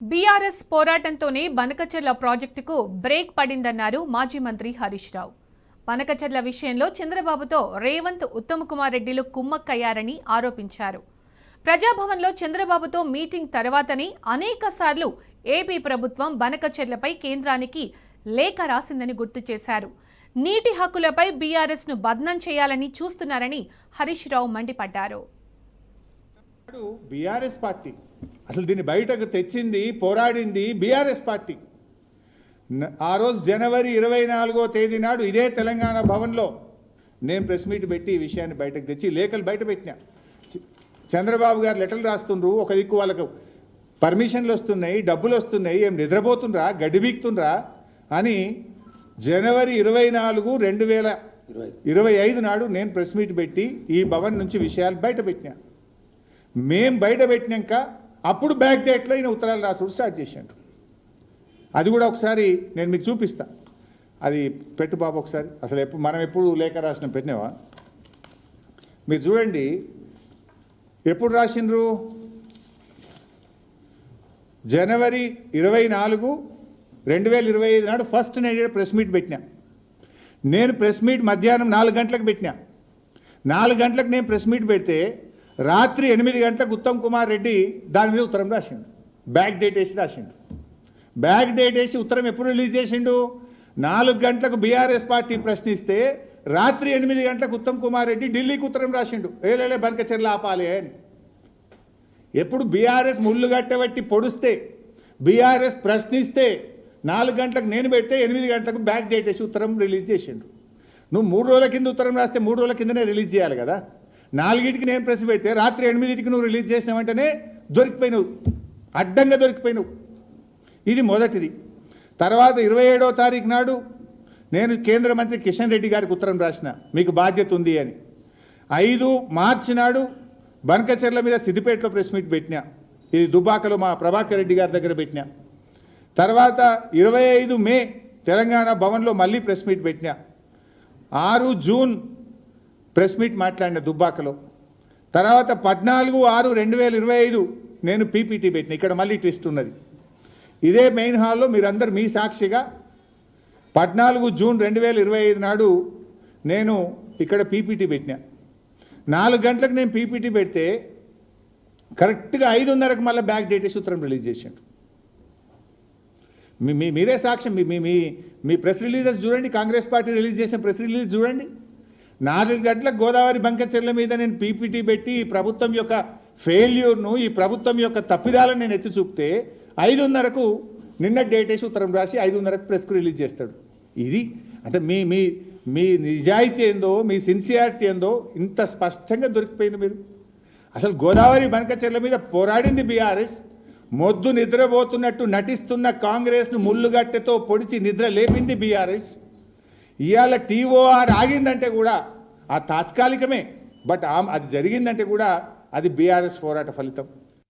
BRS పోరాటంతోనే Banakacherla ప్రాజెక్టుకు break పడిందన్నారు మాజీ మంత్రి హరీష్ రావు. బనకచెర్ల విషయంలో చంద్రబాబుతో రేవంత్ ఉత్తమ్ కుమార్ రెడ్డిలు కుమ్మక్కయ్యారని ఆరోపించారు. ప్రజాభవన్లో చంద్రబాబుతో మీటింగ్ తర్వాతనే అనేకసార్లు ఏపీ ప్రభుత్వం బనకచెర్లపై కేంద్రానికి లేఖ రాసిందని గుర్తు చేశారు. నీటి హక్కులపై బీఆర్ఎస్ ను బద్నాం చేయాలని చూస్తున్నారని హరీష్ రావు మండిపడ్డారు. బీఆర్ఎస్ పార్టీ అసలు దీన్ని బయటకు తెచ్చింది పోరాడింది బీఆర్ఎస్ పార్టీ. ఆ రోజు జనవరి 24వ తేదీ నాడు ఇదే తెలంగాణ భవన్లో నేను ప్రెస్ మీట్ పెట్టి ఈ విషయాన్ని బయటకు తెచ్చి లేఖలు బయట పెట్టినా. చంద్రబాబు గారు లెటర్లు రాస్తుండ్రు, ఒక దిక్కు వాళ్ళకు పర్మిషన్లు వస్తున్నాయి, డబ్బులు వస్తున్నాయి, ఏం నిద్రపోతుండ్రా గడ్డి వీక్తుండ్రా అని జనవరి 24, 2025 నాడు నేను ప్రెస్ మీట్ పెట్టి ఈ భవన్ నుంచి విషయాలు బయట పెట్టినా. మేం బయట పెట్టినాక అప్పుడు బ్యాక్ డేట్లో ఈయన ఉత్తరాలు రాసుడు స్టార్ట్ చేశాడు. అది కూడా ఒకసారి నేను మీకు చూపిస్తా. అది పెట్టు బాబు ఒకసారి. అసలు మనం ఎప్పుడు లేఖ రాసిన పెట్టినావా? మీరు చూడండి ఎప్పుడు రాసిండ్రు. జనవరి 24, 2025 నాడు ఫస్ట్ నేను ప్రెస్ మీట్ పెట్టినా. నేను ప్రెస్ మీట్ మధ్యాహ్నం 4 గంటలకు పెట్టినా. 4 గంటలకు నేను ప్రెస్ మీట్ పెడితే రాత్రి 8 గంటలకు ఉత్తమ్ కుమార్ రెడ్డి దాని మీద ఉత్తరం రాసిండు. బ్యాక్ డేట్ వేసి రాసిండు. బ్యాక్ డేట్ వేసి ఉత్తరం ఎప్పుడు రిలీజ్ చేసిండు? 4 గంటలకు బీఆర్ఎస్ పార్టీ ప్రశ్నిస్తే రాత్రి 8 గంటలకు ఉత్తమ్ కుమార్ రెడ్డి ఢిల్లీకి ఉత్తరం రాసిండు, ఏలేలే బనకచెర్ల ఆపాలి అని. ఎప్పుడు బీఆర్ఎస్ ముళ్ళు గట్టబట్టి పొడిస్తే, బీఆర్ఎస్ ప్రశ్నిస్తే 4 గంటలకు నేను పెడితే 8 గంటలకు బ్యాక్ డేట్ వేసి ఉత్తరం రిలీజ్ చేసిండు. నువ్వు 3 రోజుల కింద ఉత్తరం రాస్తే 3 రోజుల కిందనే రిలీజ్ చేయాలి కదా. 4కి నేను ప్రెస్ పెడితే రాత్రి 8కి నువ్వు రిలీజ్ చేసిన వెంటనే దొరికిపోయినావు, అడ్డంగా దొరికిపోయినావు. ఇది మొదటిది. తర్వాత 27వ తారీఖు నాడు నేను కేంద్ర మంత్రి కిషన్ రెడ్డి గారికి ఉత్తరం రాసిన, మీకు బాధ్యత ఉంది అని. 5 మార్చి నాడు బనకచెర్ల మీద సిద్దిపేటలో ప్రెస్ మీట్ పెట్టినా. ఇది దుబ్బాకలో మా ప్రభాకర్ రెడ్డి గారి దగ్గర పెట్టినా. తర్వాత 25 మే తెలంగాణ భవన్లో మళ్ళీ ప్రెస్ మీట్ పెట్టినా. 6 జూన్ ప్రెస్ మీట్ మాట్లాడిన దుబ్బాకలో. తర్వాత 14/6/2025 నేను పీపీటీ పెట్టిన. ఇక్కడ మళ్ళీ ట్విస్ట్ ఉన్నది. ఇదే మెయిన్ హాల్లో మీరందరూ మీ సాక్షిగా 14 జూన్ 2025 నాడు నేను ఇక్కడ పీపీటీ పెట్టిన. 4 గంటలకు నేను పీపీటీ పెడితే కరెక్ట్గా 5:30కు మళ్ళీ బ్యాక్ డేట్ సూత్రం రిలీజ్ చేశాడు. మీరే సాక్ష్యం. మీ ప్రెస్ రిలీజెస్ చూడండి, కాంగ్రెస్ పార్టీ రిలీజ్ చేసిన ప్రెస్ రిలీజ్ చూడండి. 4 గంటలకు గోదావరి బనకచెర్ల మీద నేను పీపీటీ పెట్టి ఈ ప్రభుత్వం యొక్క ఫెయిల్యూర్ను, ఈ ప్రభుత్వం యొక్క తప్పిదాలను నేను ఎత్తి చూపితే 5:30కు నిన్న డేట్ వేసి ఉత్తరం రాసి 5:30కు ప్రెస్కు రిలీజ్ చేస్తాడు. ఇది అంటే మీ మీ మీ నిజాయితీ ఏందో, మీ సిన్సియారిటీ ఏందో ఇంత స్పష్టంగా దొరికిపోయింది. మీరు అసలు గోదావరి బనకచెర్ల మీద పోరాడింది బీఆర్ఎస్. మొద్దు నిద్రపోతున్నట్టు నటిస్తున్న కాంగ్రెస్ను ముళ్ళుగట్టెతో పొడిచి నిద్ర లేపింది బీఆర్ఎస్. ఇవాళ టీఓఆర్ ఆగిందంటే కూడా ఆ తాత్కాలికమే, బట్ అది జరిగిందంటే కూడా అది బీఆర్ఎస్ పోరాట ఫలితం.